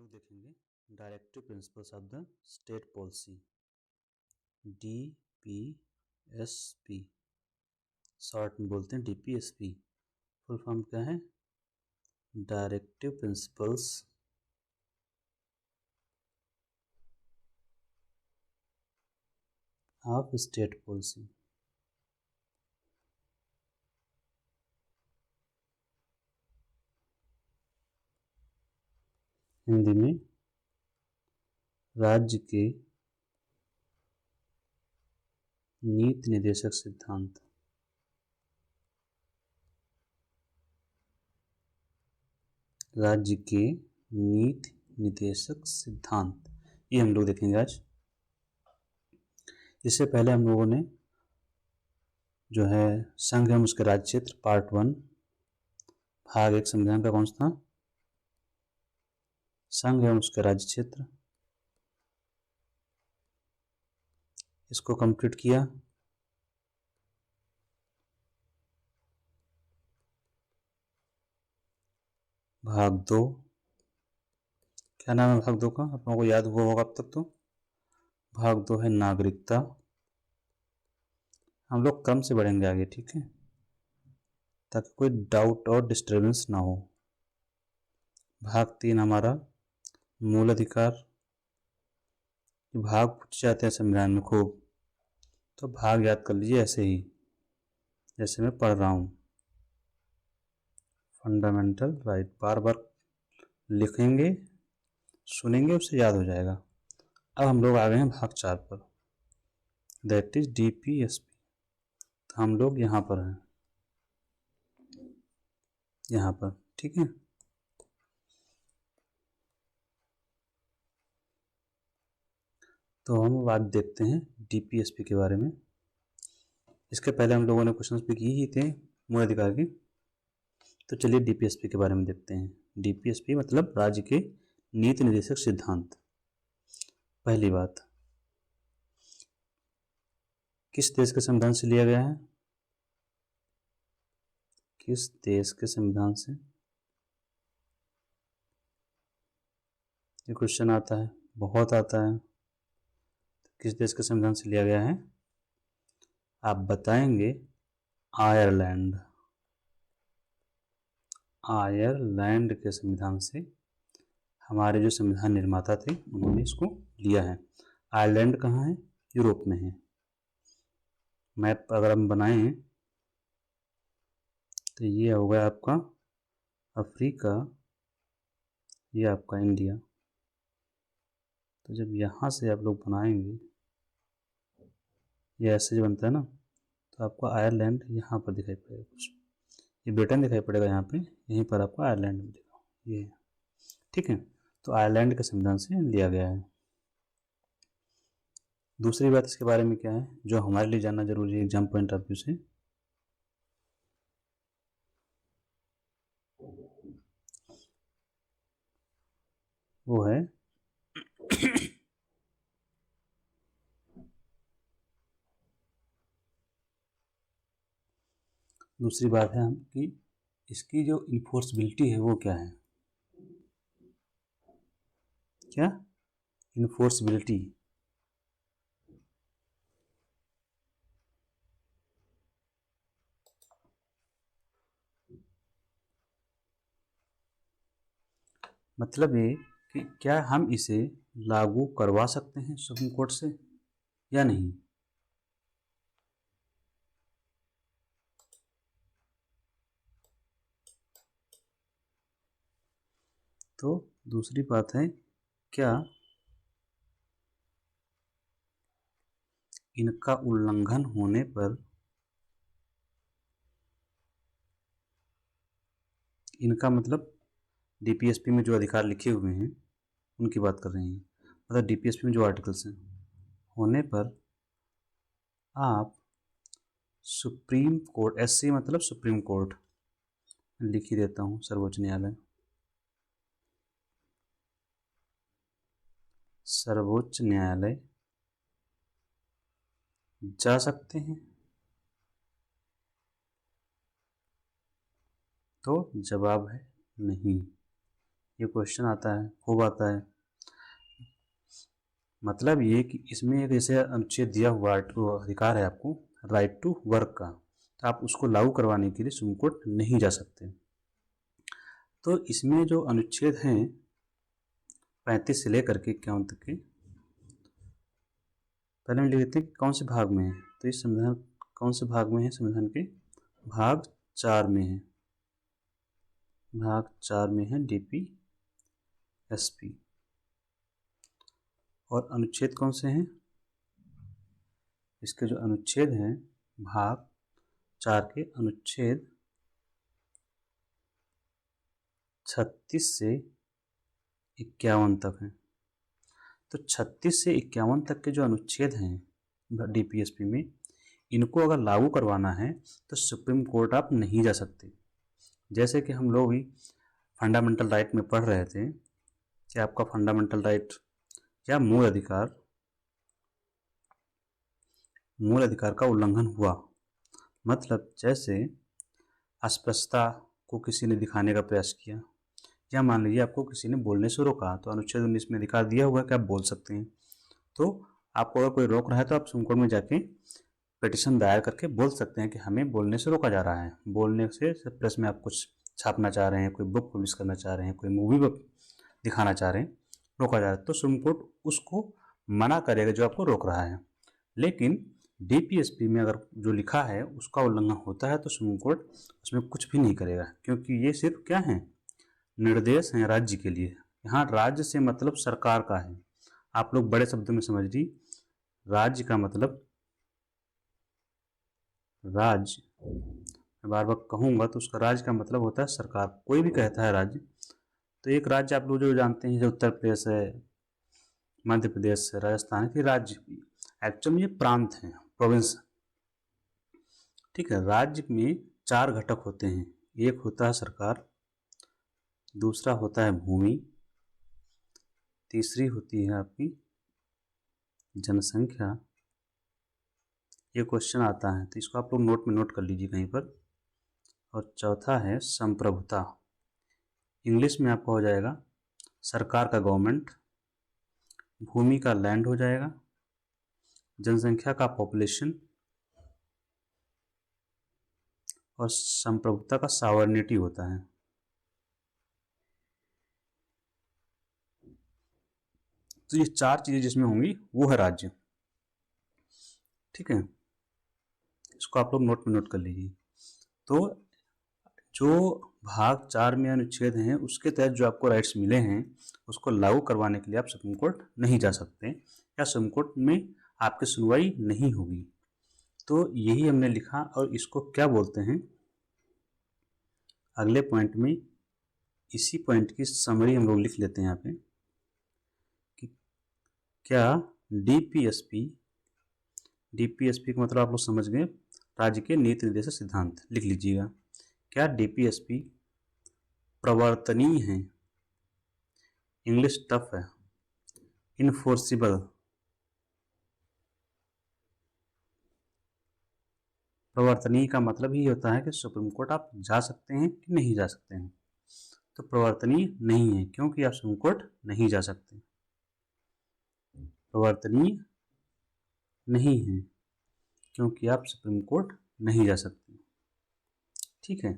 लोग देखेंगे directive principles of the state policy, DPSP, short में बोलते हैं DPSP। फुल फॉर्म क्या है? Directive principles of state policy. Hindi में राज्य के नीति निर्देशक सिद्धांत। राज्य के नीति निर्देशक सिद्धांत, ये हम लोग देखेंगे आज। इससे पहले हम लोगों ने जो है संघ एवं उसके राज्य क्षेत्र पार्ट 1 भाग 1 संविधान का कौन सा था? संघ एवं उसके राज्य क्षेत्र, इसको कंप्लीट किया। भाग 2, क्या नाम है भाग 2 का? आप लोगों को याद हुआ होगा अब तक तो। भाग 2 है नागरिकता। हम लोग क्रम से बढ़ेंगे आगे, ठीक है, ताकि कोई डाउट और डिस्टर्बेंस ना हो। भाग 3 हमारा मूल अधिकार। भाग पूछे जाते हैं संविधान में खूब, तो भाग याद कर लीजिए ऐसे ही जैसे मैं पढ़ रहा हूँ। फंडामेंटल राइट, बार बार लिखेंगे, सुनेंगे, उससे याद हो जाएगा। अब हम लोग आ गए हैं भाग 4 पर, दैट इज DPSP। तो हम लोग यहाँ पर हैं, यहाँ पर, ठीक है। तो हम अब आज देखते हैं DPSP के बारे में। इसके पहले हम लोगों ने क्वेश्चंस भी किए ही थे मूल अधिकार के, तो चलिए DPSP के बारे में देखते हैं। DPSP मतलब राज्य के नीति निर्देशक सिद्धांत। पहली बात, किस देश के संविधान से लिया गया है? किस देश के संविधान से? ये क्वेश्चन आता है, बहुत आता है। किस देश के संविधान से लिया गया है? आप बताएंगे आयरलैंड। आयरलैंड के संविधान से हमारे जो संविधान निर्माता थे उन्होंने इसको लिया है। आयरलैंड कहाँ है? यूरोप में है। मैप अगर हम बनाएं तो ये हो गया आपका अफ्रीका, ये आपका इंडिया। तो जब यहाँ से आप लोग बनाएंगे, ये ऐसे जो बनता है ना, तो आपको आयरलैंड यहाँ पर दिखाई पड़ेगा। कुछ ये ब्रिटेन दिखाई पड़ेगा यहाँ पे, यहीं पर आपको आयरलैंड मिलेगा, ये, ठीक है। तो आयरलैंड के संविधान से लिया गया है। दूसरी बात इसके बारे में क्या है जो हमारे लिए जानना जरूरी है एग्जाम पॉइंट ऑफ व्यू से? वो है दूसरी बात है कि इसकी जो इन्फोर्सबिलिटी है वो क्या है? क्या इन्फोर्सबिलिटी? मतलब ये कि क्या हम इसे लागू करवा सकते हैं सुप्रीम कोर्ट से या नहीं? तो दूसरी बात है, क्या इनका उल्लंघन होने पर, इनका मतलब DPSP में जो अधिकार लिखे हुए हैं उनकी बात कर रहे हैं, मतलब DPSP में जो आर्टिकल्स हैं होने पर आप सुप्रीम कोर्ट, SC मतलब सुप्रीम कोर्ट, लिख ही देता हूँ, सर्वोच्च न्यायालय, सर्वोच्च न्यायालय जा सकते हैं? तो जवाब है नहीं। ये क्वेश्चन आता है, खूब आता है। मतलब ये कि इसमें एक ऐसे अनुच्छेद दिया हुआ अधिकार है आपको, राइट टू वर्क का, तो आप उसको लागू करवाने के लिए सुप्रीम कोर्ट नहीं जा सकते। तो इसमें जो अनुच्छेद हैं 35 से लेकर के 51 तक के, पहले हम लिख लेते हैं कौन से भाग में है। तो इस संविधान कौन से भाग में है? संविधान के भाग 4 में है। भाग 4 में है DPSP। और अनुच्छेद कौन से हैं? इसके जो अनुच्छेद हैं भाग 4 के अनुच्छेद 36 से 51 तक हैं। तो 36 से 51 तक के जो अनुच्छेद हैं DPSP में, इनको अगर लागू करवाना है तो सुप्रीम कोर्ट आप नहीं जा सकते। जैसे कि हम लोग भी फंडामेंटल राइट में पढ़ रहे थे कि आपका फंडामेंटल राइट या मूल अधिकार का उल्लंघन हुआ। मतलब जैसे अस्पष्टता को किसी ने दिखाने का प्रयास किया, या मान लीजिए आपको किसी ने बोलने से रोका, तो अनुच्छेद 19 में अधिकार दिया हुआ है कि आप बोल सकते हैं। तो आपको अगर कोई रोक रहा है तो आप सुप्रीम कोर्ट में जाके पिटीशन दायर करके बोल सकते हैं कि हमें बोलने से रोका जा रहा है। बोलने से प्रेस में आप कुछ छापना चाह रहे हैं, कोई बुक पब्लिश करना चाह रहे हैं, कोई मूवी दिखाना चाह रहे हैं, रोका जा रहा है, तो सुप्रीम कोर्ट उसको मना करेगा जो आपको रोक रहा है। लेकिन DPSP में अगर जो लिखा है उसका उल्लंघन होता है तो सुप्रीम कोर्ट उसमें कुछ भी नहीं करेगा, क्योंकि ये सिर्फ क्या है, निर्देश हैं राज्य के लिए। यहाँ राज्य से मतलब सरकार का है। आप लोग बड़े शब्दों में समझ ली, राज्य का मतलब, राज्य मैं बार बार कहूँगा तो उसका राज्य का मतलब होता है सरकार। कोई भी कहता है राज्य, तो एक राज्य आप लोग जो जानते हैं, जो उत्तर प्रदेश है, मध्य प्रदेश है, राजस्थान है, राज्य एक्चुअल में ये प्रांत हैं, प्रोविंस। ठीक है, राज्य में 4 घटक होते हैं। एक होता है सरकार, दूसरा होता है भूमि, तीसरी होती है आपकी जनसंख्या। ये क्वेश्चन आता है तो इसको आप लोग नोट में नोट कर लीजिए कहीं पर। और चौथा है संप्रभुता। इंग्लिश में आपका हो जाएगा सरकार का गवर्नमेंट, भूमि का लैंड हो जाएगा, जनसंख्या का पॉपुलेशन, और संप्रभुता का सॉवरेनिटी होता है। तो ये 4 चीजें जिसमें होंगी वो है राज्य। ठीक है, इसको आप लोग नोट में नोट कर लीजिए। तो जो भाग 4 में अनुच्छेद हैं उसके तहत जो आपको राइट्स मिले हैं उसको लागू करवाने के लिए आप सुप्रीम कोर्ट नहीं जा सकते, या सुप्रीम कोर्ट में आपकी सुनवाई नहीं होगी। तो यही हमने लिखा, और इसको क्या बोलते हैं अगले पॉइंट में, इसी पॉइंट की समरी हम लोग लिख लेते हैं यहाँ पे कि क्या DPSP का मतलब आप लोग समझ गए, राज्य के नीति निर्देशक सिद्धांत। लिख लीजिएगा, क्या DPSP प्रवर्तनीय है, इंग्लिश टफ है, इनफोर्सिबल। प्रवर्तनीय का मतलब ही होता है कि सुप्रीम कोर्ट आप जा सकते हैं कि नहीं जा सकते हैं। तो प्रवर्तनीय नहीं है क्योंकि आप सुप्रीम कोर्ट नहीं जा सकते। प्रवर्तनीय नहीं है क्योंकि आप सुप्रीम कोर्ट नहीं जा सकते। ठीक है,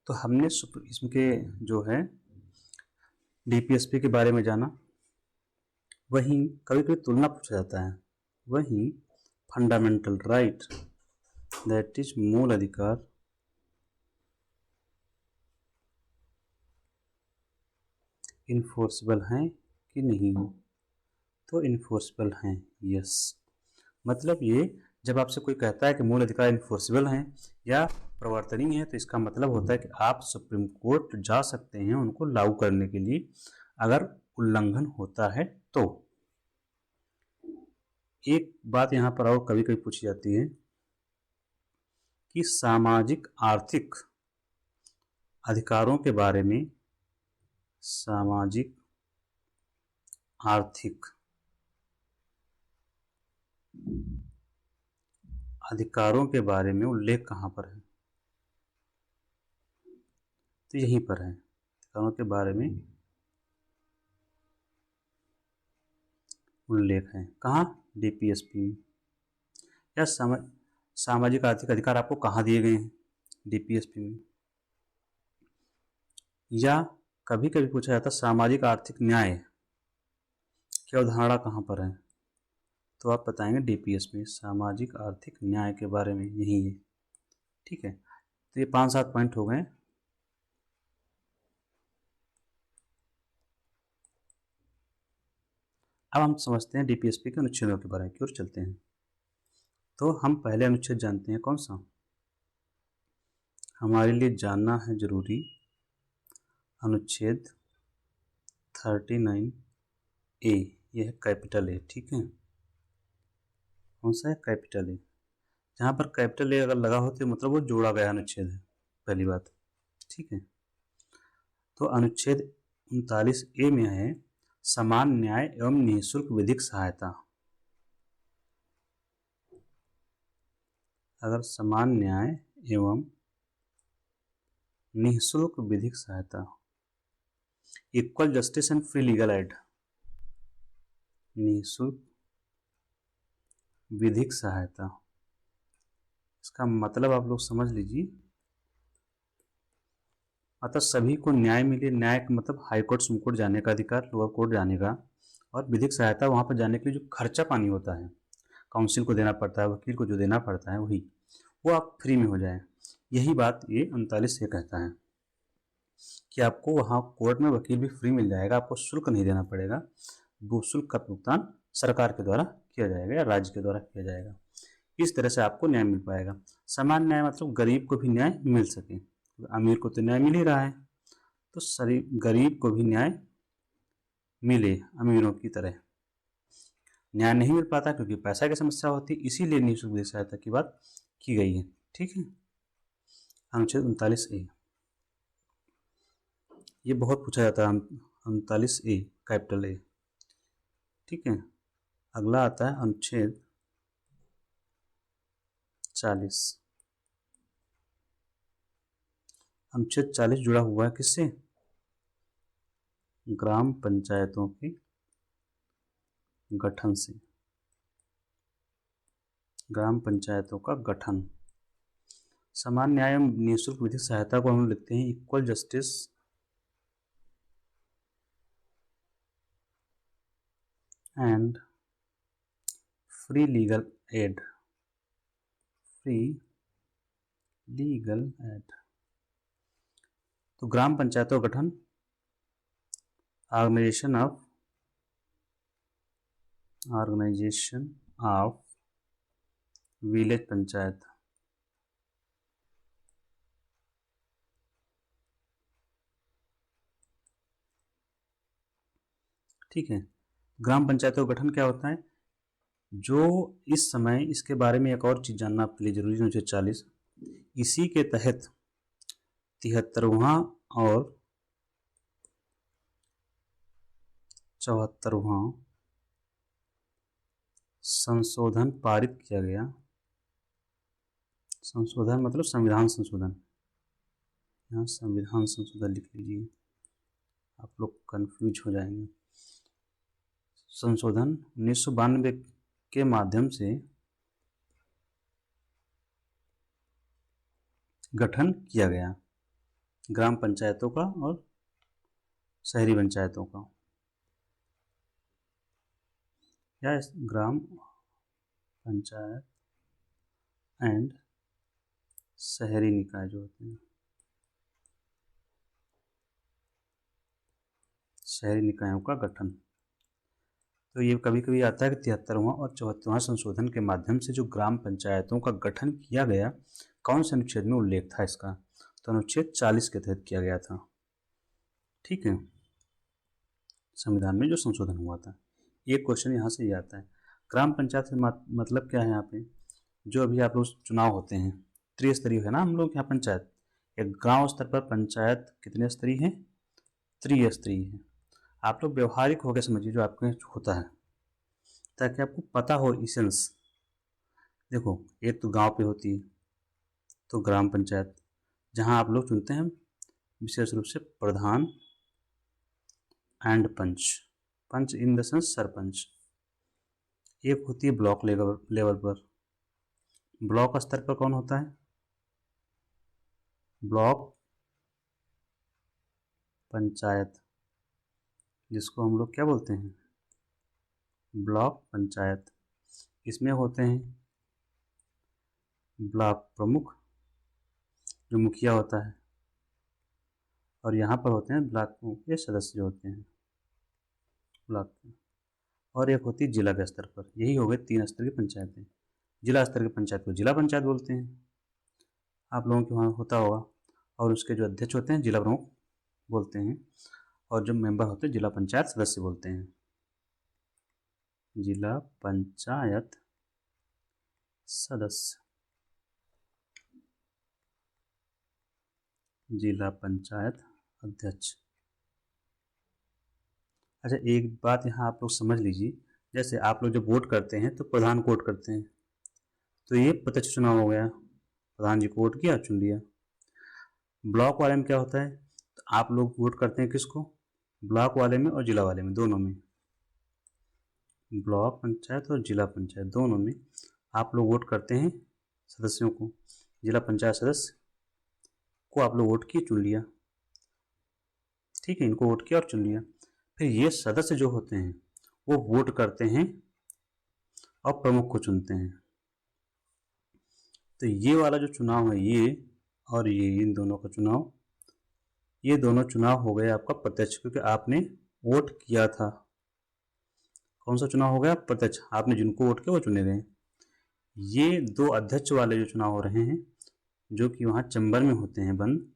तो हमने इसके जो है DPSP के बारे में जाना। वहीं कभी कभी तुलना पूछा जाता है, वहीं फंडामेंटल राइट दैट इज मूल अधिकार इन्फोर्सिबल हैं कि नहीं, तो इन्फोर्सिबल हैं, यस। मतलब ये जब आपसे कोई कहता है कि मूल अधिकार इन्फोर्सिबल हैं या प्रवर्तनीय है, तो इसका मतलब होता है कि आप सुप्रीम कोर्ट जा सकते हैं उनको लागू करने के लिए, अगर उल्लंघन होता है तो। एक बात यहाँ पर और कभी कभी पूछी जाती है कि सामाजिक आर्थिक अधिकारों के बारे में, सामाजिक आर्थिक अधिकारों के बारे में उल्लेख कहाँ पर है, तो यहीं पर है। अधिकारों के बारे में उल्लेख है। कहाँ? डीपीएसपी में। या सामाजिक आर्थिक अधिकार आपको कहाँ दिए गए हैं? डीपीएसपी में। या कभी कभी पूछा जाता सामाजिक आर्थिक न्याय की अवधारणा कहाँ पर है, तो आप बताएंगे डीपीएस में। सामाजिक आर्थिक न्याय के बारे में यही है। ठीक है, तो ये 5-7 पॉइंट हो गए। अब हम समझते हैं डीपीएसपी के अनुच्छेदों के बारे में की ओर चलते हैं। तो हम पहले अनुच्छेद जानते हैं कौन सा, हमारे लिए जानना है जरूरी, अनुच्छेद 39A। यह है कैपिटल ए। ठीक है, कौन सा है? Capital A. जहाँ पर कैपिटल ए अगर लगा हो तो मतलब वो जोड़ा गया अनुच्छेद है, पहली बात। ठीक है, तो अनुच्छेद 39A में है समान न्याय एवं निःशुल्क विधिक सहायता। अगर समान न्याय एवं निःशुल्क विधिक सहायता, equal justice and free legal aid, निःशुल्क विधिक सहायता, इसका मतलब आप लोग समझ लीजिए, मतलब सभी को न्याय मिले। न्याय का मतलब हाई कोर्ट, सुप्रीम कोर्ट जाने का अधिकार, लोअर कोर्ट जाने का, और विधिक सहायता वहाँ पर जाने के लिए जो खर्चा पानी होता है, काउंसिल को देना पड़ता है, वकील को जो देना पड़ता है, वही वो आप फ्री में हो जाए। यही बात ये 39 से कहता है कि आपको वहाँ कोर्ट में वकील भी फ्री मिल जाएगा, आपको शुल्क नहीं देना पड़ेगा। वो शुल्क का भुगतान सरकार के द्वारा किया जाएगा या राज्य के द्वारा किया जाएगा। इस तरह से आपको न्याय मिल पाएगा। समान न्याय मतलब गरीब को भी न्याय मिल सके। अमीर को तो न्याय मिल ही रहा है, तो गरीब को भी न्याय मिले अमीरों की तरह। न्याय नहीं मिल पाता क्योंकि पैसा की समस्या होती है, इसीलिए निःशुल्क विधिक सहायता की बात की गई है। ठीक है, अनुच्छेद 39A, ये बहुत पूछा जाता है। 39A capital A. ठीक है, अगला आता है अनुच्छेद 40। अनुच्छेद 40 जुड़ा हुआ है किससे? ग्राम पंचायतों के गठन से। ग्राम पंचायतों का गठन। समान न्याय एवं निःशुल्क विधिक सहायता को हम लिखते हैं equal justice and free legal aid. Free legal aid. तो ग्राम पंचायतों का गठन, ऑर्गेनाइजेशन ऑफ विलेज पंचायत। ठीक है, ग्राम पंचायतों का गठन क्या होता है? जो इस समय, इसके बारे में एक और चीज़ जानना आपके लिए जरूरी है। अनुच्छेद 40 इसी के तहत 73वां और 74वां संशोधन पारित किया गया। संशोधन मतलब संविधान संशोधन, यहाँ संविधान संशोधन लिख लीजिए, आप लोग कंफ्यूज हो जाएंगे। संशोधन 1992 के माध्यम से गठन किया गया ग्राम पंचायतों का और शहरी पंचायतों का, या ग्राम पंचायत एंड शहरी निकाय जो होते हैं, शहरी निकायों का गठन। तो ये कभी कभी आता है कि 73वां और 74वां संशोधन के माध्यम से जो ग्राम पंचायतों का गठन किया गया, कौन से अनुच्छेद में उल्लेख था इसका? तो अनुच्छेद 40 के तहत किया गया था। ठीक है, संविधान में जो संशोधन हुआ था। एक क्वेश्चन यहाँ से ये आता है, ग्राम पंचायत से मतलब क्या है? यहाँ पे जो अभी आप लोग चुनाव होते हैं, त्रिस्तरीय है ना हम लोग यहाँ पंचायत। एक गांव स्तर पर पंचायत कितने स्तरीय है? त्रिस्तरीय है। आप लोग व्यवहारिक होकर समझिए जो आपके होता है, ताकि आपको पता हो इसेंस। देखो, एक तो गांव पे होती है तो ग्राम पंचायत, जहां आप लोग चुनते हैं विशेष रूप से pradhan and panch. Panch in the sense sarpanch. एक होती है ब्लॉक लेवल पर। ब्लॉक स्तर पर कौन होता है? ब्लॉक पंचायत, जिसको हम लोग क्या बोलते हैं? ब्लॉक पंचायत। इसमें होते हैं ब्लॉक प्रमुख, जो मुखिया होता है, और यहाँ पर होते हैं ब्लॉक के सदस्य जो होते हैं ब्लॉक के। और एक होती है जिला के स्तर पर। यही हो गए 3 स्तर की पंचायतें। जिला स्तर की पंचायत को जिला पंचायत बोलते हैं, आप लोगों के वहाँ होता होगा। और उसके जो अध्यक्ष होते हैं जिला प्रमुख बोलते हैं, और जो मेंबर होते हैं जिला पंचायत सदस्य बोलते हैं। जिला पंचायत सदस्य, जिला पंचायत अध्यक्ष। अच्छा, एक बात यहाँ आप लोग समझ लीजिए, जैसे आप लोग जब वोट करते हैं तो प्रधान को वोट करते हैं, तो ये प्रत्यक्ष चुनाव हो गया, प्रधान जी को वोट किया, चुन लिया। ब्लॉक वाले में क्या होता है? तो आप लोग वोट करते हैं किसको? ब्लॉक वाले में और जिला वाले में, दोनों में। ब्लॉक पंचायत और जिला पंचायत दोनों में आप लोग वोट करते हैं सदस्यों को। जिला पंचायत सदस्य को आप लोग वोट किए, चुन लिया, ठीक है, इनको वोट किया और चुन लिया। फिर ये सदस्य जो होते हैं वो वोट करते हैं और प्रमुख को चुनते हैं। तो ये वाला जो चुनाव है, ये और ये, इन दोनों का चुनाव, ये दोनों चुनाव हो गए आपका प्रत्यक्ष, क्योंकि आपने वोट किया था। कौन सा चुनाव हो गया? प्रत्यक्ष। आपने जिनको वोट किया वो चुने गए। ये 2 अध्यक्ष वाले जो चुनाव हो रहे हैं, जो कि वहाँ चैम्बर में होते हैं बंद,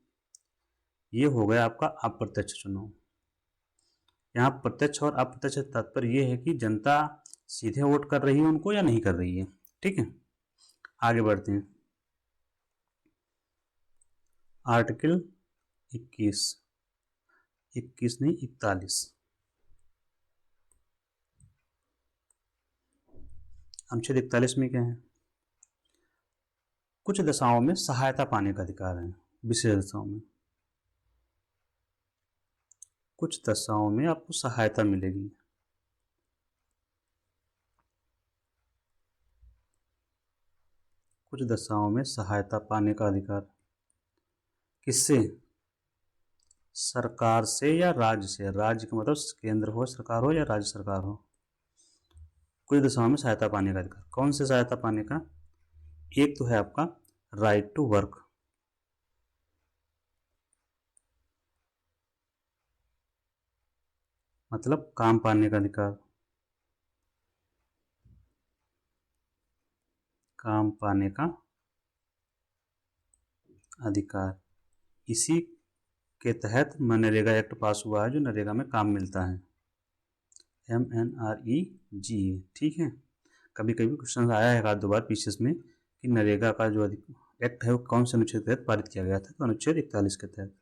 ये हो गया आपका अप्रत्यक्ष चुनाव। यहाँ प्रत्यक्ष और अप्रत्यक्ष तात्पर्य ये है कि जनता सीधे वोट कर रही है उनको या नहीं कर रही है, ठीक है। आगे बढ़ते हैं। आर्टिकल 21 नहीं 41, अनुच्छेद 41 में क्या है? कुछ दशाओं में सहायता पाने का अधिकार है। विशेष दशाओं में, कुछ दशाओं में आपको सहायता मिलेगी। कुछ दशाओं में सहायता पाने का अधिकार किससे? सरकार से या राज्य से। राज्य का मतलब केंद्र हो सरकार हो या राज्य सरकार हो। कुछ दशाओं में सहायता पाने का अधिकार। कौन से सहायता पाने का? एक तो है आपका राइट टू वर्क, मतलब काम पाने का अधिकार, काम पाने का अधिकार। इसी के तहत मनरेगा एक्ट पास हुआ है, जो नरेगा में काम मिलता है, MNREGA, ठीक है। कभी कभी क्वेश्चन आया है 1-2 बार पीछे में कि नरेगा का जो एक्ट है वो कौन से अनुच्छेद के तहत पारित किया गया था? तो अनुच्छेद 41 के तहत।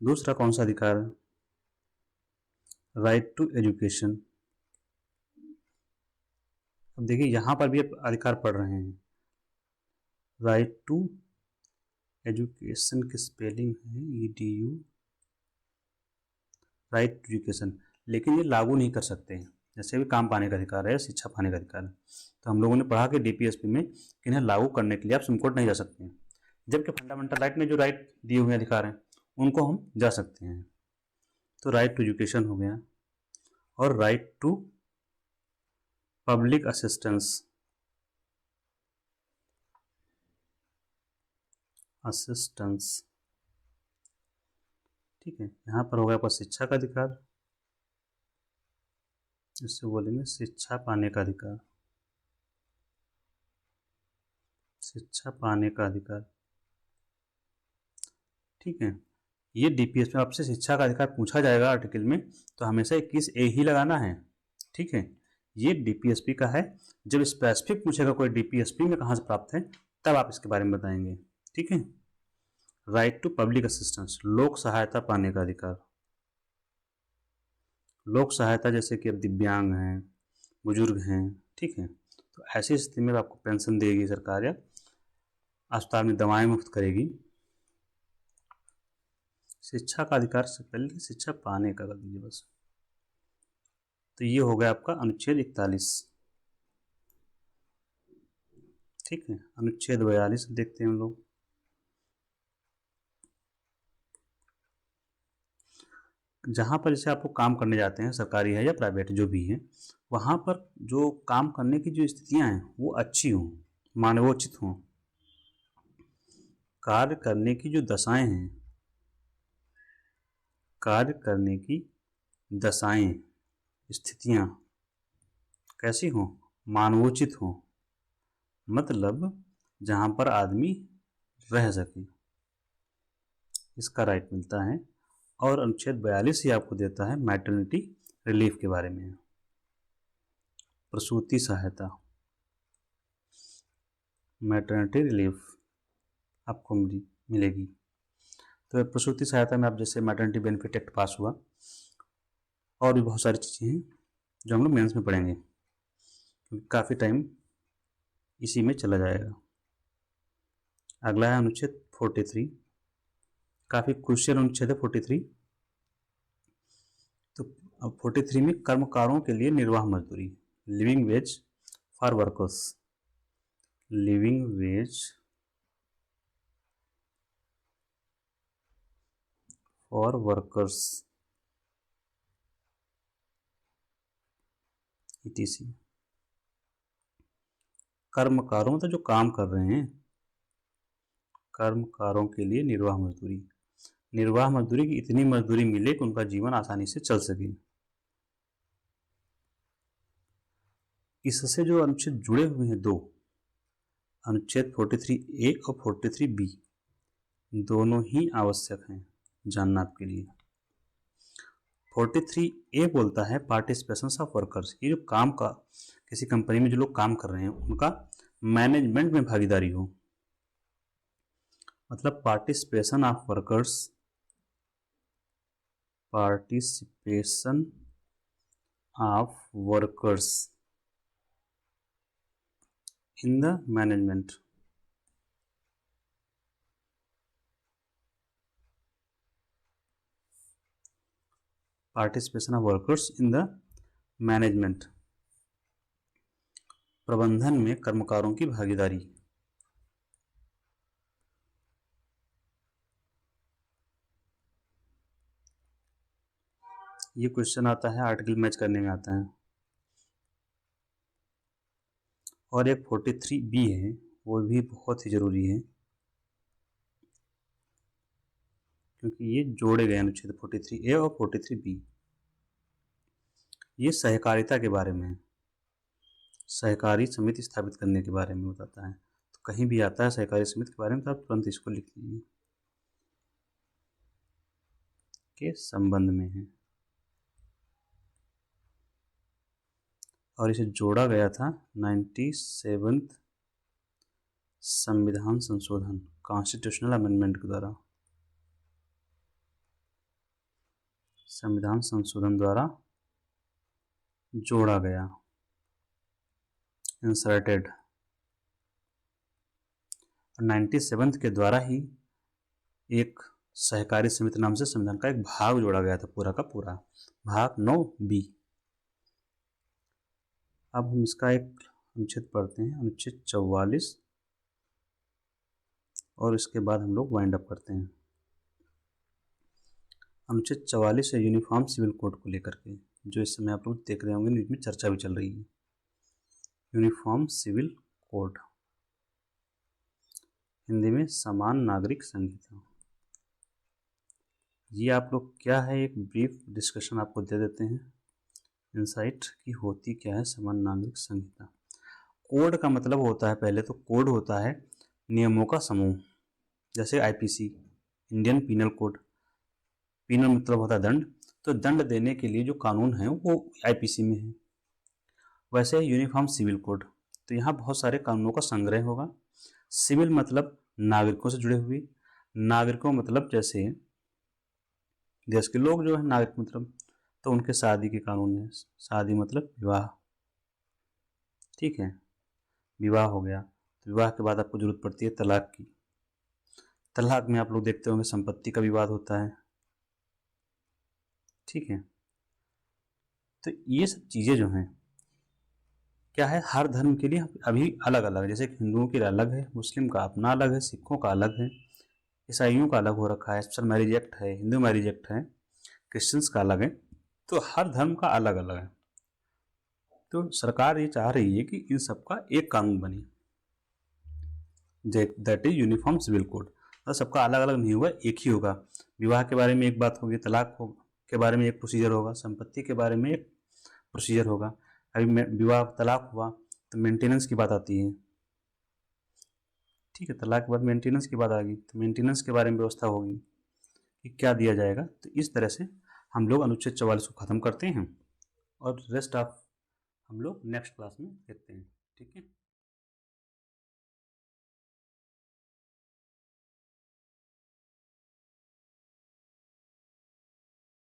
दूसरा कौन सा अधिकार है? Right to education. अब देखिए यहाँ पर भी अधिकार पढ़ रहे हैं। राइट टू एजुकेशन की स्पेलिंग है EDU, राइट टू एजुकेशन। लेकिन ये लागू नहीं कर सकते हैं, जैसे भी काम पाने का अधिकार है, शिक्षा पाने का अधिकार है। तो हम लोगों ने पढ़ा कि DPSP में कि इन्हें लागू करने के लिए आप सुप्रीम कोर्ट नहीं जा सकते हैं, जबकि फंडामेंटल राइट में जो राइट दिए हुए अधिकार हैं उनको हम जा सकते हैं। तो राइट टू एजुकेशन हो गया, और राइट टू पब्लिक असिस्टेंस, ठीक है। यहाँ पर हो गया आपका शिक्षा का अधिकार, इससे बोलेंगे शिक्षा पाने का अधिकार, शिक्षा पाने का अधिकार, ठीक है। ये DPS में आपसे शिक्षा का अधिकार पूछा जाएगा आर्टिकल में, तो हमेशा 21A ही लगाना है, ठीक है। ये DPSP का है। जब स्पेसिफिक पूछेगा कोई DPSP में कहाँ से प्राप्त है, तब आप इसके बारे में बताएंगे, ठीक है। राइट टू पब्लिक असिस्टेंस, लोक सहायता पाने का अधिकार। लोक सहायता जैसे कि अब दिव्यांग हैं, बुजुर्ग हैं, ठीक है, तो ऐसी स्थिति में आपको पेंशन देगी सरकार, या अस्पताल में दवाएं मुफ्त करेगी। शिक्षा का अधिकार से पहले शिक्षा पाने का कर दीजिए बस। तो ये हो गया आपका अनुच्छेद 41। ठीक है। अनुच्छेद 42 देखते हैं हम लोग। जहाँ पर जैसे आपको काम करने जाते हैं, सरकारी है या प्राइवेट जो भी है, वहाँ पर जो काम करने की जो स्थितियाँ हैं वो अच्छी हों, मानवोचित हों। कार्य करने की जो दशाएं हैं, कार्य करने की दशाएं, स्थितियाँ कैसी हों, मानवोचित हों, मतलब जहाँ पर आदमी रह सके, इसका राइट मिलता है। और अनुच्छेद 42 ही आपको देता है मैटरनिटी रिलीफ के बारे में, प्रसूति सहायता, मैटरनिटी रिलीफ आपको मिलेगी। तो प्रसूति सहायता में आप जैसे मैटरनिटी बेनिफिट एक्ट पास हुआ, और भी बहुत सारी चीज़ें हैं जो हम लोग मेंस में पढ़ेंगे, क्योंकि काफ़ी टाइम इसी में चला जाएगा। अगला है अनुच्छेद 43, काफ़ी क्रूशियल अनुच्छेद है 43। तो अब 43 में कर्मकारों के लिए निर्वाह मजदूरी, living ways for workers, living ways for workers ETC, कर्मकारों मतलब जो काम कर रहे हैं, कर्मकारों के लिए निर्वाह मजदूरी, निर्वाह मजदूरी की इतनी मजदूरी मिले कि उनका जीवन आसानी से चल सके। इससे जो अनुच्छेद जुड़े हुए हैं दो, अनुच्छेद 43A और 43B, दोनों ही आवश्यक हैं जानना आपके लिए। 43A बोलता है पार्टिसिपेशन ऑफ वर्कर्स, ये जो काम का किसी कंपनी में जो लोग काम कर रहे हैं उनका मैनेजमेंट में भागीदारी हो, मतलब participation of workers, participation of workers in the management, participation of workers in the management, प्रबंधन में कर्मकारों की भागीदारी। ये क्वेश्चन आता है, आर्टिकल मैच करने में आता है। और एक 43B है, वो भी बहुत ही जरूरी है, क्योंकि ये जोड़े गए अनुच्छेद 43A और 43B। ये सहकारिता के बारे में है, सहकारी समिति स्थापित करने के बारे में बताता है। तो कहीं भी आता है सहकारी समिति के बारे में तो आप तुरंत इसको लिख लीजिए के संबंध में है। और इसे जोड़ा गया था 97th संविधान संशोधन, कॉन्स्टिट्यूशनल अमेंडमेंट के द्वारा, संविधान संशोधन द्वारा जोड़ा गया, इंसर्टेड। 97 के द्वारा ही एक सहकारी समिति नाम से संविधान का एक भाग जोड़ा गया था, पूरा का पूरा भाग 9B। अब हम इसका एक अनुच्छेद पढ़ते हैं, अनुच्छेद 44, और इसके बाद हम लोग वाइंड अप करते हैं। अनुच्छेद 44 है यूनिफॉर्म सिविल कोड को लेकर के, जो इस समय आप लोग देख रहे होंगे, न्यूज में चर्चा भी चल रही है। यूनिफॉर्म सिविल कोड, हिंदी में समान नागरिक संहिता। ये आप लोग क्या है, एक ब्रीफ डिस्कशन आपको दे देते हैं, इंसाइट की होती क्या है समान नागरिक संहिता। कोड का मतलब होता है, पहले तो कोड होता है नियमों का समूह, जैसे IPC, Indian penal code, penal मतलब होता है दंड, तो दंड देने के लिए जो कानून है वो IPC में है। वैसे यूनिफॉर्म सिविल कोड, तो यहाँ बहुत सारे कानूनों का संग्रह होगा। सिविल मतलब नागरिकों से जुड़े हुए, नागरिकों मतलब जैसे देश के लोग जो है नागरिक मतलब, तो उनके शादी के कानून है, शादी मतलब विवाह, ठीक है, विवाह हो गया। तो विवाह के बाद आपको जरूरत पड़ती है तलाक की, तलाक में आप लोग देखते होंगे संपत्ति का विवाद होता है, ठीक है। तो ये सब चीज़ें जो हैं क्या है, हर धर्म के लिए अभी अलग अलग, जैसे हिंदुओं के लिए अलग है, मुस्लिम का अपना अलग है, सिखों का अलग है, ईसाइयों का अलग हो रखा है, स्पेशल मैरिज एक्ट है, हिंदू मैरिज एक्ट है, क्रिश्चियंस का अलग है, तो हर धर्म का अलग अलग है। तो सरकार ये चाह रही है कि इन सबका एक कानून बने, that is uniform civil code. तो सबका अलग अलग नहीं होगा, एक ही होगा। विवाह के बारे में एक बात होगी, तलाक के बारे में एक प्रोसीजर होगा, संपत्ति के बारे में एक प्रोसीजर होगा। अभी विवाह तलाक हुआ तो मेंटेनेंस की बात आती है, ठीक है, तलाक के बाद मेंटेनेंस की बात आ गई, तो मेंटेनेंस के बारे में व्यवस्था होगी कि क्या दिया जाएगा। तो इस तरह से हम लोग अनुच्छेद 44 को ख़त्म करते हैं और रेस्ट ऑफ हम लोग नेक्स्ट क्लास में देखते हैं, ठीक है।